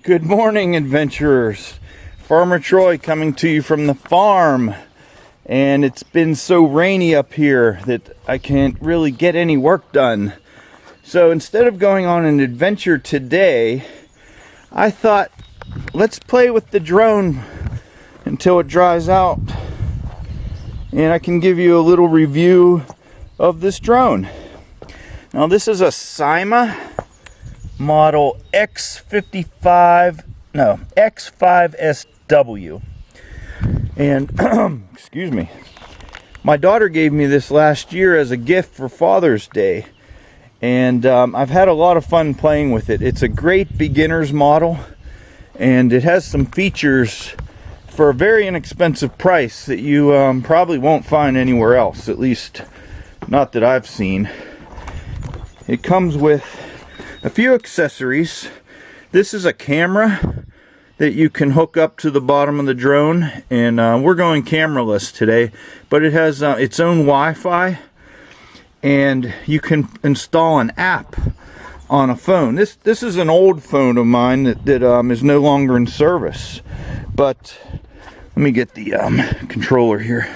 Good morning, adventurers. Farmer Troy coming to you from the farm. And it's been so rainy up here that I can't really get any work done. So instead of going on an adventure today, I thought, let's play with the drone until it dries out. And I can give you a little review of this drone. Now this is a Syma model X5SW. And excuse me, my daughter gave me this last year as a gift for Father's Day, and I've had a lot of fun playing with it. It's a great beginner's model, and it has some features for a very inexpensive price that you probably won't find anywhere else, at least not that I've seen. It comes with a few accessories. This is a camera that you can hook up to the bottom of the drone, and we're going cameraless today, but it has its own Wi-Fi, and you can install an app on a phone. This is an old phone of mine that is no longer in service, but let me get the controller here.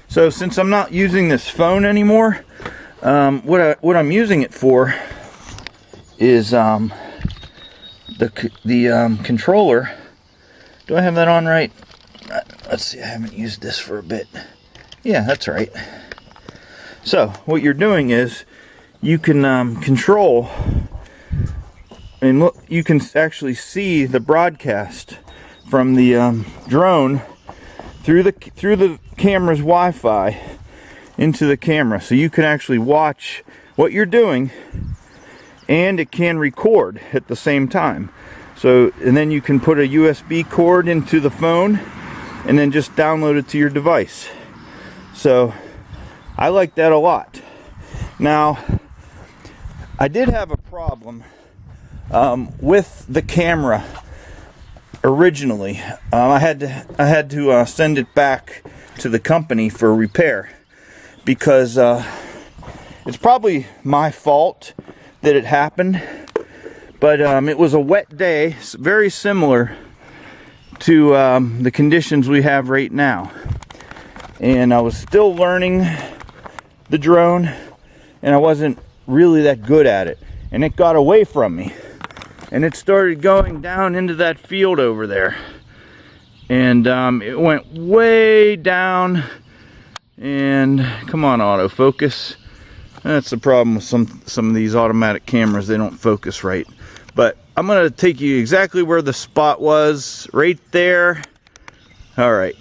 So since I'm not using this phone anymore, what I'm using it for is the controller. Do I have that on right? Let's see, I haven't used this for a bit. Yeah, that's right. So what you're doing is you can control, and look, you can actually see the broadcast from the drone through the camera's Wi-Fi into the camera, so you can actually watch what you're doing, and it can record at the same time. So, and then you can put a USB cord into the phone and then just download it to your device. So I like that a lot. Now, I did have a problem with the camera originally. I had to send it back to the company for repair, because it's probably my fault that it happened, but it was a wet day, very similar to the conditions we have right now, and I was still learning the drone, and I wasn't really that good at it, and it got away from me, and it started going down into that field over there, and it went way down. And come on, autofocus. That's the problem with some of these automatic cameras. They don't focus right. But I'm going to take you exactly where the spot was, right there. All right,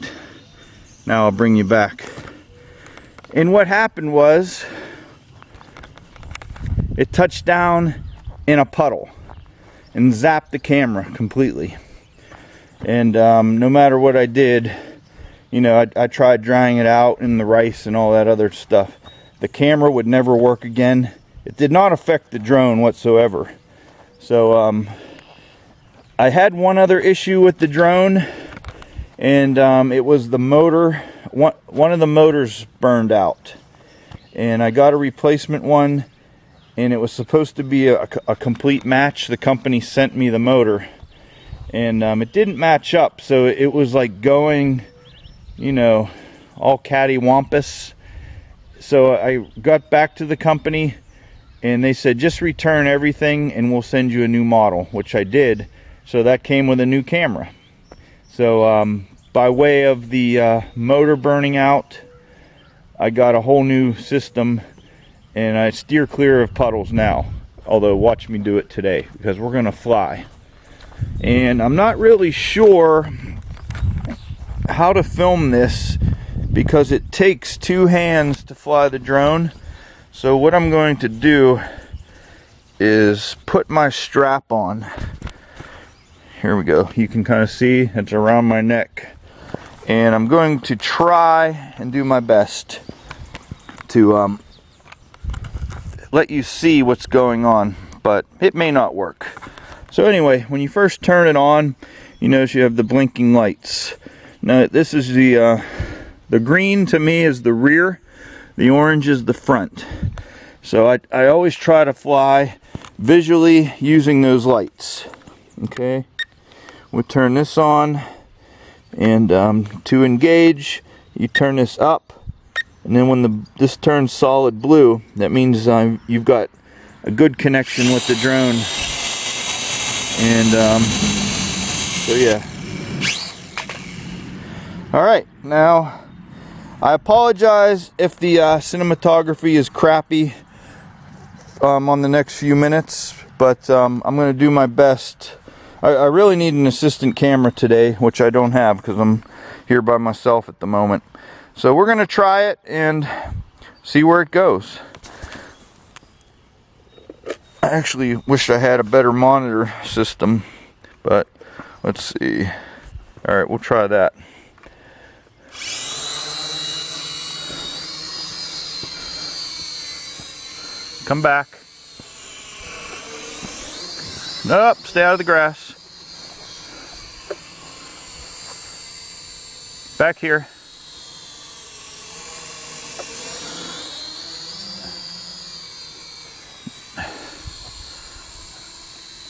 now I'll bring you back. And what happened was it touched down in a puddle and zapped the camera completely. And no matter what I did, you know, I tried drying it out in the rice and all that other stuff. The camera would never work again. It did not affect the drone whatsoever. So I had one other issue with the drone, and it was the motor. One of the motors burned out, and I got a replacement one, and it was supposed to be a complete match. The company sent me the motor, and it didn't match up, so it was like going, you know, all cattywampus. So I got back to the company, and they said, just return everything and we'll send you a new model, which I did. So that came with a new camera. So by way of the motor burning out, I got a whole new system, and I steer clear of puddles now. Although watch me do it today, because we're gonna fly. And I'm not really sure how to film this, because it takes two hands to fly the drone. So what I'm going to do is put my strap on. Here we go. You can kind of see it's around my neck, and I'm going to try and do my best to let you see what's going on, but it may not work. So anyway, when you first turn it on, you notice you have the blinking lights. Now this is the green to me is the rear, the orange is the front. So I always try to fly visually using those lights. Okay, we'll turn this on, and to engage, you turn this up, and then when this turns solid blue, that means you've got a good connection with the drone. And so yeah. All right, now I apologize if the cinematography is crappy on the next few minutes, but I'm going to do my best. I really need an assistant camera today, which I don't have because I'm here by myself at the moment. So we're going to try it and see where it goes. I actually wish I had a better monitor system, but let's see. All right, we'll try that. Come back. Nope, stay out of the grass. Back here.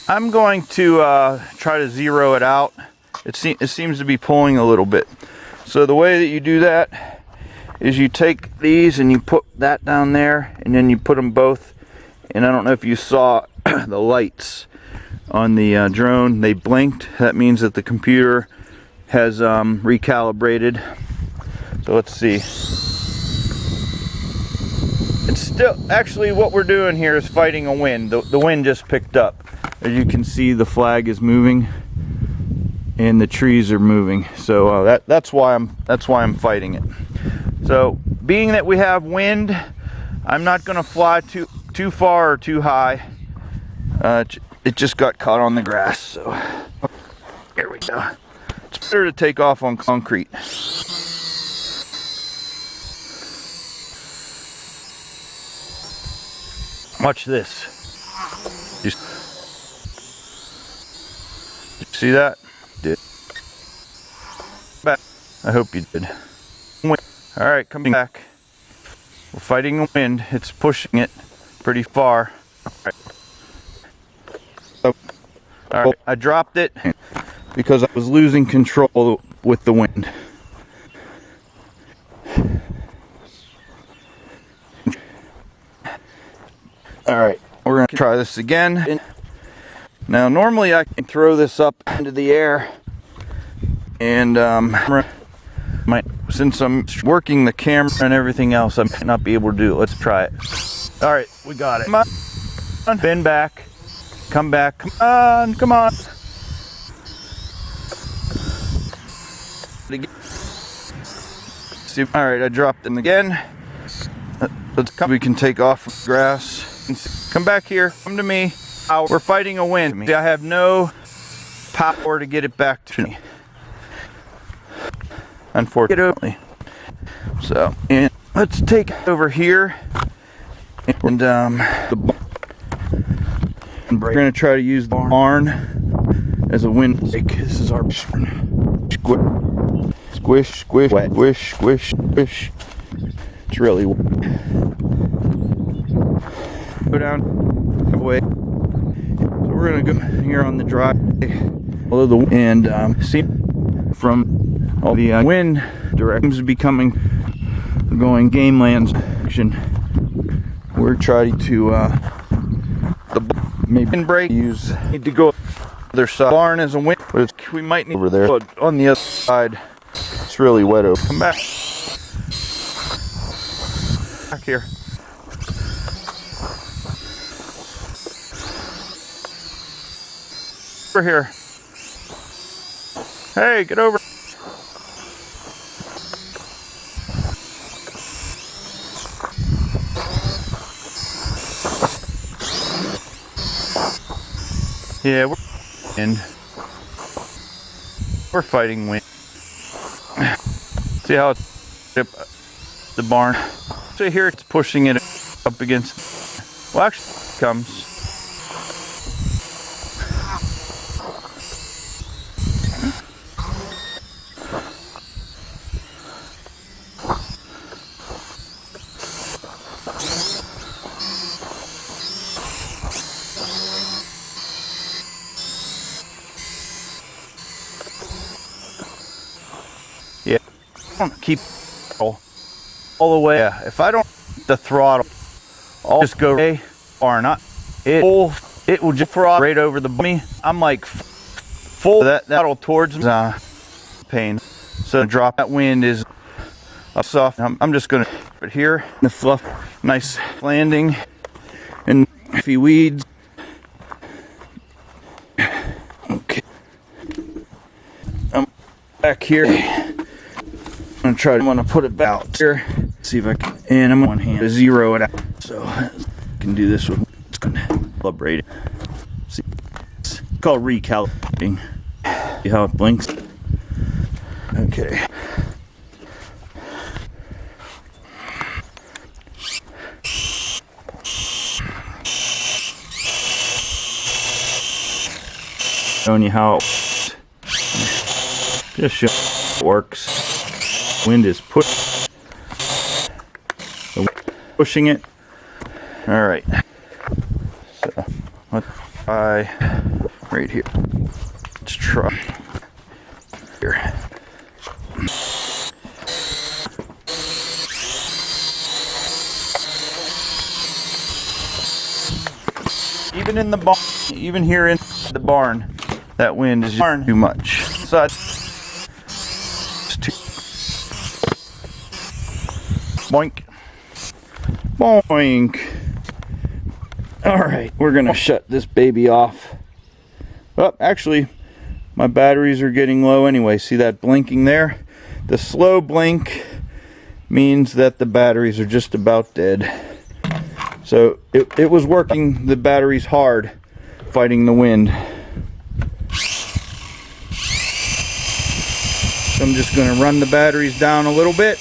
I'm going to try to zero it out. It seems to be pulling a little bit. So the way that you do that is you take these and you put that down there, and then you put them both. And I don't know if you saw the lights on the drone. They blinked. That means that the computer has recalibrated. So let's see. It's still, actually what we're doing here is fighting a wind. The wind just picked up. As you can see, the flag is moving and the trees are moving. So that's why I'm fighting it. So being that we have wind, I'm not going to fly too far or too high. It just got caught on the grass. So here we go. It's better to take off on concrete. Watch this. Did you see that? Did. Back. I hope you did. All right, come back. We're fighting the wind. It's pushing it pretty far. All right, I dropped it because I was losing control with the wind. All right, we're gonna try this again. Now, normally I can throw this up into the air, and since I'm working the camera and everything else, I might not be able to do it. Let's try it. All right, we got it. Come on, bend back, come back. Come on, come on. See, all right, I dropped them again. Let's come. We can take off from the grass. Come back here. Come to me. We're fighting a wind. I have no power to get it back to me, unfortunately. So, and let's take it over here, and we're gonna try to use the barn as a wind break. This is our squish, squish, squish, squish, squish. It's really go down halfway. So we're gonna go here on the driveway, and see from all the wind directions becoming going game lands direction. We're trying to maybe break. Need to go other side. Barn is a wind, but we might need over there. But on the other side, it's really wet over. Come back. Back here. Over here. Hey, get over. Yeah, we're fighting wind. See how it's the barn. So here it's pushing it up against. Well, actually, it comes. keep all the way. Yeah, if I don't the throttle, I'll just go or not. It will just throttle right over the me. I'm like full that throttle towards pain. So drop that wind is soft. I'm just gonna put here the fluff, nice landing, and a few weeds. Okay, I'm back here. I'm gonna put it back here. See if I can, and I'm on one hand to zero it out. So I can do this with, it's gonna calibrate it. See, it's called recalibrating. See how it blinks? Okay. Showing you how it just show it works. Wind is pushing it. All right. So let's try right here. Let's try here. Even in the barn, even here in the barn, that wind is just too much. So it's too boink, boink. All right, we're gonna shut this baby off. Oh, actually, my batteries are getting low anyway. See that blinking there? The slow blink means that the batteries are just about dead. So it was working the batteries hard, fighting the wind. So I'm just going to run the batteries down a little bit.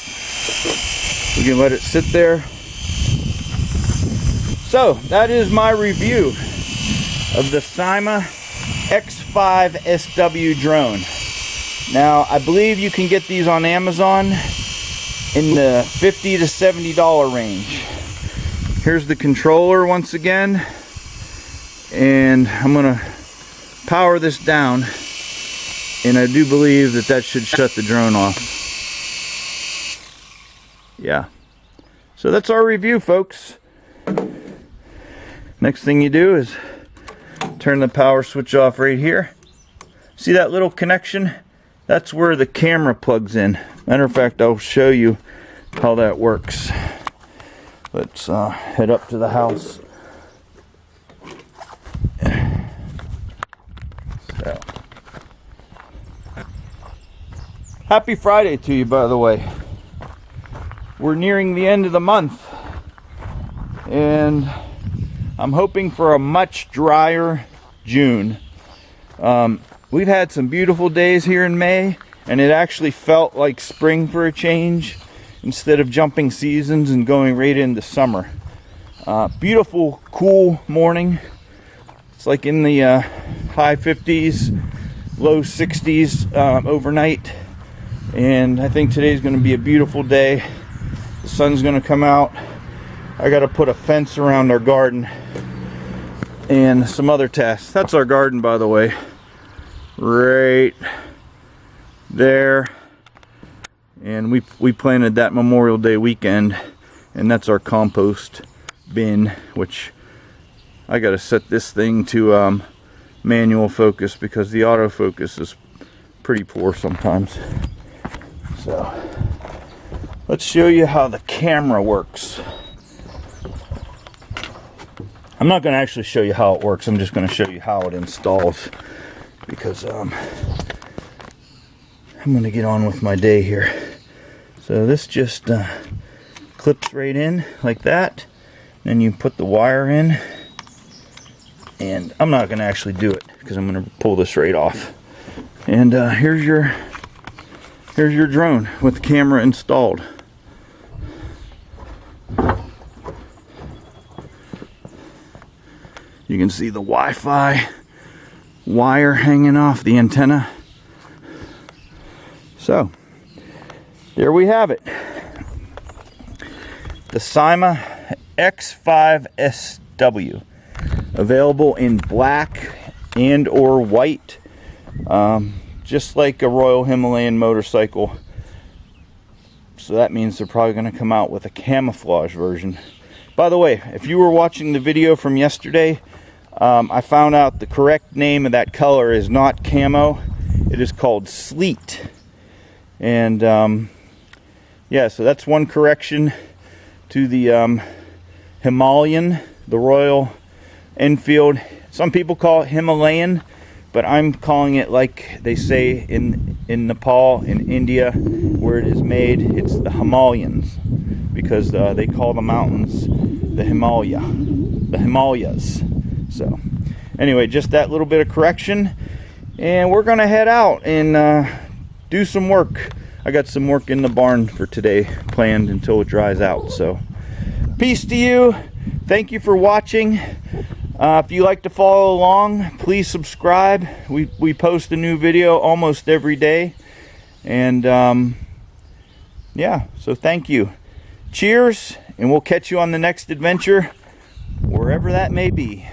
We can let it sit there. So that is my review of the Syma X5SW drone. Now I believe you can get these on Amazon in the $50 to $70 range. Here's the controller once again, and I'm gonna power this down, and I do believe that that should shut the drone off. Yeah, so that's our review, folks. Next thing you do is turn the power switch off right here. See that little connection? That's where the camera plugs in. Matter of fact, I'll show you how that works. Let's head up to the house. So. Happy Friday to you, by the way. We're nearing the end of the month, and I'm hoping for a much drier June. We've had some beautiful days here in May, and it actually felt like spring for a change, instead of jumping seasons and going right into summer. Beautiful, cool morning. It's like in the high 50s, low 60s overnight. And I think today's going to be a beautiful day. The sun's going to come out. I got to put a fence around our garden and some other tasks. That's our garden, by the way. Right there. And we planted that Memorial Day weekend, and that's our compost bin, which I gotta set this thing to manual focus because the autofocus is pretty poor sometimes. So let's show you how the camera works. I'm not gonna actually show you how it works, I'm just gonna show you how it installs, because I'm gonna get on with my day here. So this just clips right in like that. Then you put the wire in, and I'm not gonna actually do it because I'm gonna pull this right off. And here's your drone with the camera installed. You can see the Wi-Fi wire hanging off the antenna. So there we have it. The Syma X5SW. Available in black and or white. Just like a Royal Himalayan motorcycle. So that means they're probably going to come out with a camouflage version. By the way, if you were watching the video from yesterday, I found out the correct name of that color is not camo. It is called sleet. And yeah, so that's one correction to the Himalayan, the Royal Enfield. Some people call it Himalayan, but I'm calling it like they say in Nepal, in India, where it is made. It's the Himalayans, because they call the mountains the Himalayas. So anyway, just that little bit of correction, and we're gonna head out and do some work. I got some work in the barn for today planned until it dries out. So peace to you. Thank you for watching. If you like to follow along, please subscribe. We post a new video almost every day. And yeah, so thank you. Cheers, and we'll catch you on the next adventure, wherever that may be.